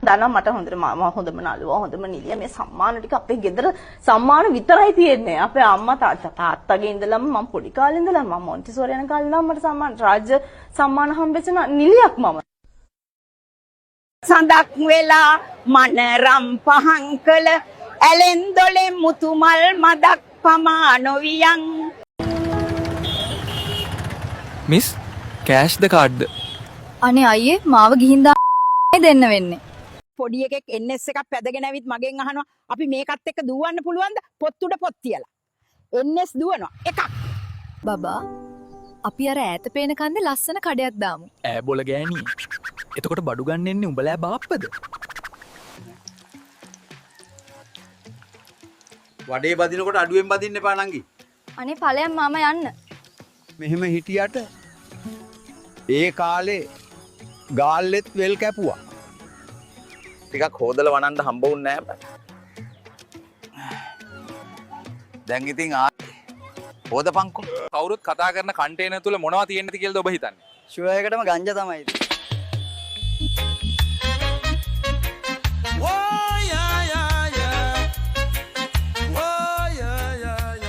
දන්නා මට හොඳට මාමා හොඳම නළුවා හොඳම නිලිය මේ සම්මාන ටික අපේ ගෙදර සම්මාන විතරයි තියෙන්නේ. අපේ අම්මා තාත්තගේ ඉඳලම මම පොඩි කාලේ ඉඳලා මම මොන්ටිසෝරි යන කාලේ ඉඳලා මට සම්මාන රාජ්‍ය සම්මාන හම්බෙච්ච නිලියක් මම. සඳක් වෙලා මනරම් පහන් කළ ඇලෙන් දොලෙන් මුතුමල් මදක් පමා නොවියන්. මිස් කෑෂ්ද කාඩ්ද? අනේ අයියේ මාව ගිහින් දාන්න දෙන්න වෙන්නේ. පොඩි එකෙක් NS එකක් පැදගෙන ඇවිත් මගෙන් අහනවා අපි මේකත් එක්ක දුවන්න පුළුවන්ද? පොත් උඩ පොත් තියලා. NS දුවනවා එකක්. බබා අපි අර ඈත පේන කන්දේ ලස්සන කඩයක් දාමු. ඈ බොල ගෑණි. එතකොට බඩු ගන්න එන්නේ උඹලා බාප්පද? වඩේ බදිනකොට අඩුවෙන් බදින්න එපා නංගි. අනේ ඵලයන් මම යන්න. මෙහෙම හිටියට ඒ කාලේ ගාල්ලෙත් වෙල් කැපුවා. ටිකක් හොදලා වනන්න හම්බ වුන්නේ නැහැ. දැන් ඉතින් හොදපන්කෝ. කවුරුත් කතා කරන කන්ටේනර් තුල මොනවද තියෙන්නද කියලාද ඔබ හිතන්නේ? ෂුවර් එකටම ගංජා තමයි.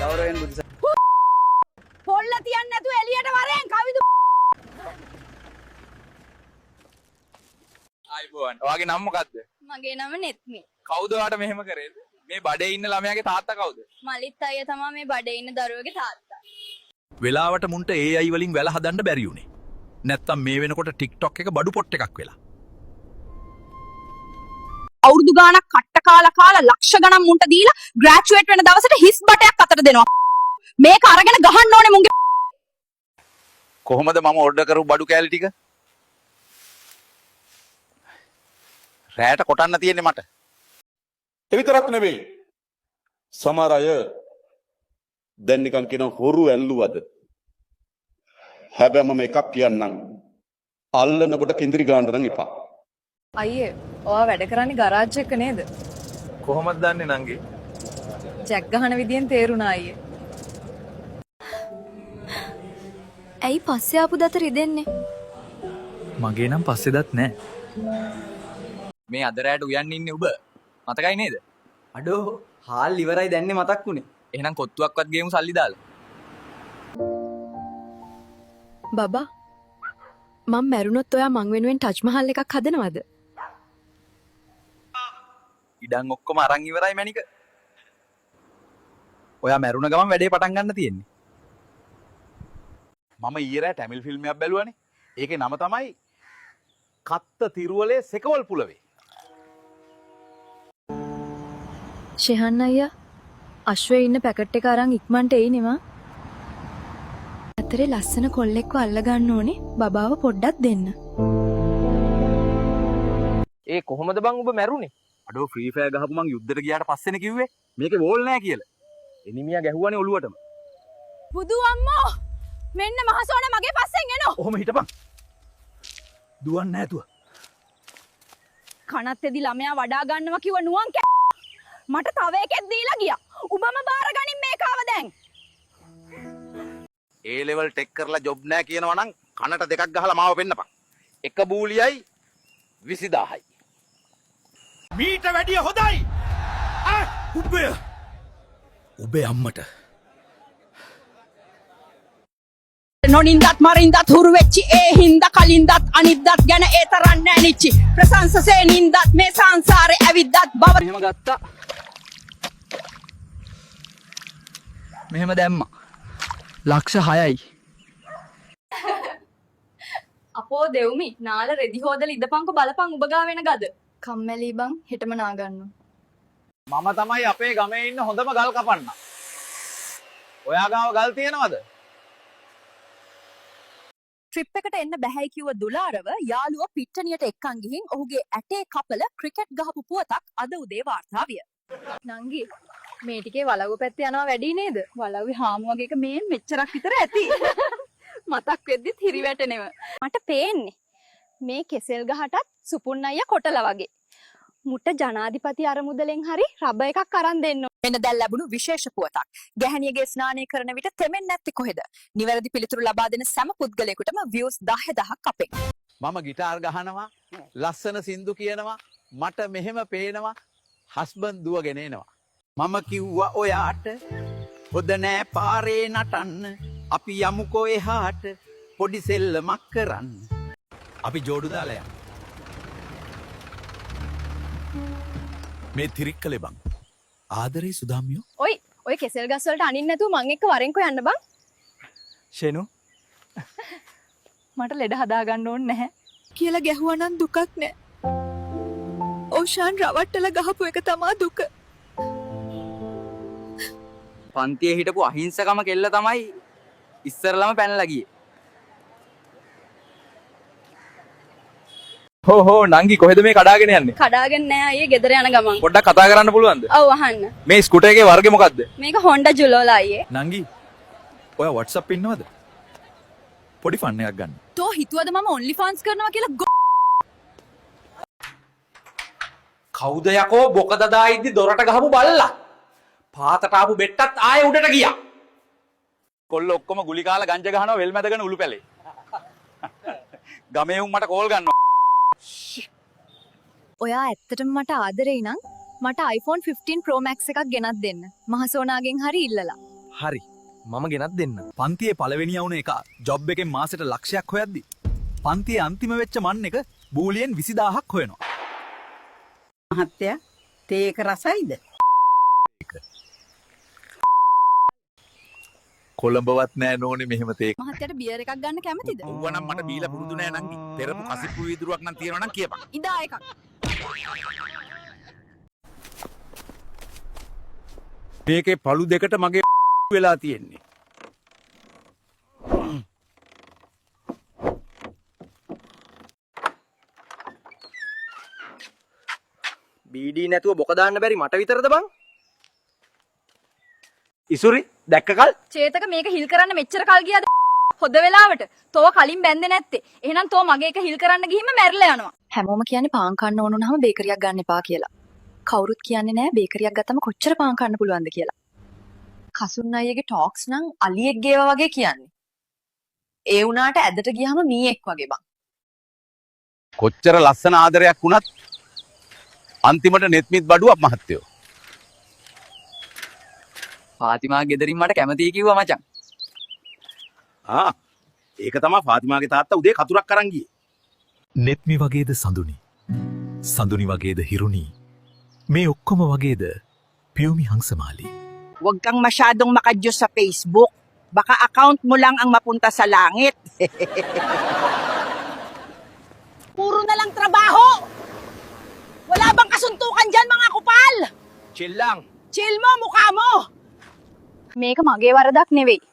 ගෞරවයෙන් බුදුස. පොල්ල තියන්න නැතුව එළියට වරෙන් කවිදු. ආයිබෝන්. ඔයාගේ නම මොකද්ද? මගේ නම නෙත්මි. කවුද ඔයාට මෙහෙම කරේද? මේ බඩේ ඉන්න ළමයාගේ තාත්තා කවුද? මලිත් අයියා තමයි මේ බඩේ ඉන්න දරුවගේ තාත්තා. වෙලාවට මුන්ට AI වලින් වැල හදන්න බැරි වුණේ. නැත්තම් මේ වෙනකොට TikTok එක බඩු පොට් එකක් වෙලා. අවුරුදු ගාණක් කට්ට කාලා ලක්ෂ ගණන් මුන්ට දීලා ග්‍රැජුවේට් වෙන දවසට හිස් බටයක් අතට දෙනවා. මේක අරගෙන ගහන්න ඕනේ මුන්ගේ. කොහොමද මම ඕඩර් කරු බඩු කෑලි ටික? රැයට කොටන්න තියෙන්නේ මට. ඒ විතරක් නෙවෙයි. සමහර අය දැන් නිකන් කියන හොරු ඇල්ලුවද? හැබැයි මම එකක් කියන්නම්. අල්ලනකොට කිඳිරි ගන්න නම් එපා. අයියේ ඔයා වැඩ කරන්නේ ගරාජ් එක නේද? කොහොමද දන්නේ නංගි? ජැක් ගහන විදියෙන් තේරුණා අයියේ. ඇයි පස්සේ ආපු දත රිදෙන්නේ? මගේ නම් පස්සේදත් නෑ. මේ අද රැයට උයන් ඉන්නේ ඔබ. මතකයි නේද? අඩෝ හාල් ඉවරයි දැන්නේ මතක් වුණේ. එහෙනම් කොත්තුවක්වත් ගේමු සල්ලි දාලා. බබා මම මැරුණොත් ඔයා මං වෙනුවෙන් ටච් මහල් එකක් හදනවද? ඉඩම් ඔක්කොම අරන් ඉවරයි මැනික. ඔයා මැරුණ ගමන් වැඩේ පටන් ගන්න තියෙන්නේ. මම ඊයේ ටැමිල් ෆිල්ම් එකක් බැලුවානේ. ඒකේ නම තමයි කත්ත තිරුවලේ සෙකවල් පුලවේ. ෂෙහන් අයියා අශ්වයේ ඉන්න පැකට් එක අරන් ඉක්මනට එයි නෙමා. අතරේ ලස්සන කොල්ලෙක්ව අල්ල ගන්න ඕනේ බබාව පොඩ්ඩක් දෙන්න. ඒ කොහොමද බං ඔබ මැරුණේ? අඩෝ ෆ්‍රී ෆයර් ගහපු මං යුද්ධෙට ගියාට පස්සේනේ කිව්වේ. මේකේ වෝල් නැහැ කියලා. එනිමියා ගැහුවානේ ඔළුවටම. බුදු අම්මෝ මෙන්න මහසෝන මගේ පස්සෙන් එනවා. ඔහොම හිටපන්. දුවන්නේ නැතුව. කනත්තේදි ළමයා වඩා ගන්නවා කිව්ව නුවන් මට තව එකෙක් දීලා ගියා. උඹම බාරගනින් මේකව දැන්. ඒ ලෙවල් ටෙක් කරලා ජොබ් නැහැ කියනවා නම් කනට දෙකක් ගහලා මාව පෙන්නපන්. එක බූලියයි 20000යි. මීට වැඩිය හොඳයි. ඔබේ අම්මට නොනින්දත් මරින්දත් හුරු වෙච්චි ඒ හින්දා කලින්දත් අනිද්දත් ගැන ඒ තරම් නැනිච්චි ප්‍රශංසසේ නින්දත් මේ සංසාරේ ඇවිද්දත් බව මෙහෙම ගත්තා. මෙහෙම දැම්මා. ලක්ෂ 6යි. අපෝ දෙව්මි නාල රෙදි හොදලා ඉදපන්කො බලපන් උඹ ගා වෙන ගද. කම්මැලි බං හෙටම නාගන්න. මම තමයි අපේ ගමේ ඉන්න හොඳම ගල් කපන්න. ඔයා ගාව ගල් තියෙනවද? ට්‍රිප් එකට එන්න බැහැයි කිව්ව දුලාරව යාළුවා පිට්ටනියට එක්කන් ගිහින් ඔහුගේ ඇටේ කපල ක්‍රිකට් ගහපු පුවතක් අද උදේ වාර්තා විය. නංගි මේ ටිකේ වලව්ව පැත්තේ යනවා වැඩි නේද? වලව්වේ හාමු වගේ එක මේ මෙච්චරක් විතර ඇති. මතක් වෙද්දිත් හිරි වැටෙනව. මට පේන්නේ මේ කෙසෙල් ගහටත් සුපුන් අයියා කොටලා වගේ. මුට ජනාධිපති අරමුදලෙන් හරි රබ එකක් අරන් දෙන්න. මෙන්න දැන් ලැබුණු විශේෂ පුවතක්. ගැහණියගේ ස්නානය කරන විට තෙමෙන්නේ නැත්තේ කොහෙද? නිවැරදි පිළිතුරු ලබා දෙන සෑම පුද්ගලයෙකුටම views 10000ක් අපේ. මම ගිටාර් ගහනවා ලස්සන සින්දු කියනවා මට මෙහෙම පේනවා හස්බන්ඩ් දුවගෙන එනවා මම කිව්වා ඔයාට හොද නෑ පාරේ නටන්න අපි යමුකෝ එහාට පොඩි සෙල්ලමක් කරන්න අපි ජෝඩු දාලා යමු මේ තිරික්කලේ බං ආදරේ සුදාමියෝ ඔය කෙසෙල් ගස් වලට අනින්න නැතුව මං එක්ක වරෙන්කෝ යන්න බං. ෂෙනු මට ලෙඩ හදාගන්න ඕනේ නැහැ. කියලා ගැහුවා නම් දුකක් නෑ. ඕෂාන් රවට්ටලා ගහපු එක තමා දුක. පන්තියේ හිටපු අහිංසකම කෙල්ල තමයි ඉස්සරලම පැනලා ගියේ. හෝ නංගි කොහෙද මේ කඩාගෙන යන්නේ? කඩාගෙන නෑ අයියේ ගෙදර යන ගමන්. පොඩ්ඩක් කතා කරන්න පුළුවන්ද? ඔව් අහන්න. මේ ස්කූටර් එකේ වර්ගය මොකද්ද? මේක හොන්ඩා ජුලෝලා අයියේ. නංගි ඔයා WhatsApp ඉන්නවද? පොඩි ෆන් එකක් ගන්න. තෝ හිතුවද මම ඔන්ලි ෆාන්ස් කරනවා කියලා? කවුද යකෝ බොක දදා ඉද්දි දොරට ගහපු බල්ලා පාතට ආපු බෙට්ටත් ආයේ උඩට ගියා කොල්ල ඔක්කොම ගුලි කාලා ගංජා ගහනවා වෙල් මැදගෙන උළු පැලේ ගමේ උන් මට කෝල් ගන්නවා ඔයා ඇත්තටම මට ආදරෙයි නම් මට iPhone 15 Pro Max එකක් ගෙනත් දෙන්න. මහසෝනාගෙන් හරි ඉල්ලලා. හරි මම ගෙනත් දෙන්න. පන්තියේ පළවෙනිය වුණ එක ජොබ් එකෙන් මාසෙට ලක්ෂයක් හොයද්දි පන්තියේ අන්තිම වෙච්ච මන් එක බූලියෙන් 20000ක් හොයනවා. මහත්තයා තේක රසයිද? කොළඹවත් නෑ නෝනේ මෙහෙම තේ මහත්තයාට බියර් එකක් ගන්න කැමතිද? ඔව්ව නම් මට බීලා පුරුදු නෑ නංගි. පෙරපු කසිප්පු වීදුරුවක් නම් තියෙනවා නම් කියපන්. ඉදා එකක්. මේකේ පළු දෙකට මගේ වෙලා තියෙන්නේ. බීඩී නැතුව බොක දාන්න බැරි මට විතරද බං? ඉසුරි දැක්කකල් චේතක මේක හිල් කරන්න මෙච්චර කල් ගියාද? හොද වෙලාවට. තෝ කලින් බැන්දේ නැත්තේ. එහෙනම් තෝ මගේ එක හිල් කරන්න ගිහින් මැරිලා යනවා. හැමෝම කියන්නේ පාන් කන්න ඕන වුණාම බේකරියක් ගන්න එපා කියලා. කවුරුත් කියන්නේ නෑ බේකරියක් ගත්තම කොච්චර පාන් කන්න පුළුවන්ද කියලා. කසුන් අයියගේ ටොක්ස් නම් අලියෙක් ගේවා වගේ කියන්නේ. ඒ වුණාට ඇදට ගියාම මීයක් වගේ බං. කොච්චර ලස්සන ආදරයක් වුණත් අන්තිමට නෙත්මිත් බඩුවක් මහත්තයෝ. පාතිමා ගෙදරින් මට කැමතියි කිව්වා මචං. ඒක තමයි ෆාතිමාගේ තාත්තා උදේ කතුරක් අරන් ගියේ. නෙත්මි වගේද සඳුනි සඳුනි වගේද හිරුනි මේ ඔක්කොම වගේද Piyumi Hansamali Huwag kang masyadong makadiyos sa Facebook. Baka account mo lang ang mapunta sa langit. Puro na lang trabaho! Wala bang kasuntukan dyan, mga kupal? chill lang. Chill mo, mukha mo! මේක මගේ වරදක් නෙවෙයි.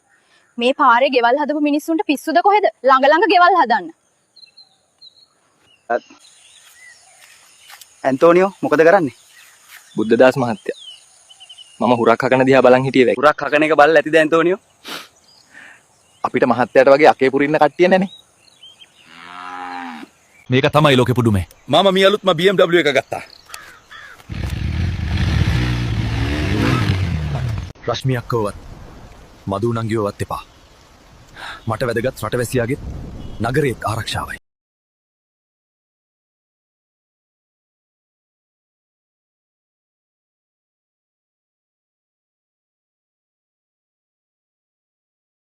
මේ පාරේ ගෙවල් හදපු මිනිස්සුන්ට පිස්සුද කොහෙද? ළඟ ළඟ ගෙවල් හදන්න. ඇන්තෝනියෝ මොකද කරන්නේ? බුද්ධදාස් මහත්තයා මම හුරක් හකන දිහා බලන් හිටියේ වැක්. හුරක් හකන එක බලලා ඇතිද ඇන්තෝනියෝ? අපිට මහත්තයාට වගේ අකේ පුරින්න කට්ටිය නැනේ. මේක තමයි ලෝකෙ පුදුමේ. මම මේ අලුත්ම BMW එක ගත්තා. රශ්මියක්කවවත් මදුනංගියවත් එපා. මට වැදගත් රටවැසියාගේ නගරයේ ආරක්ෂාවයි.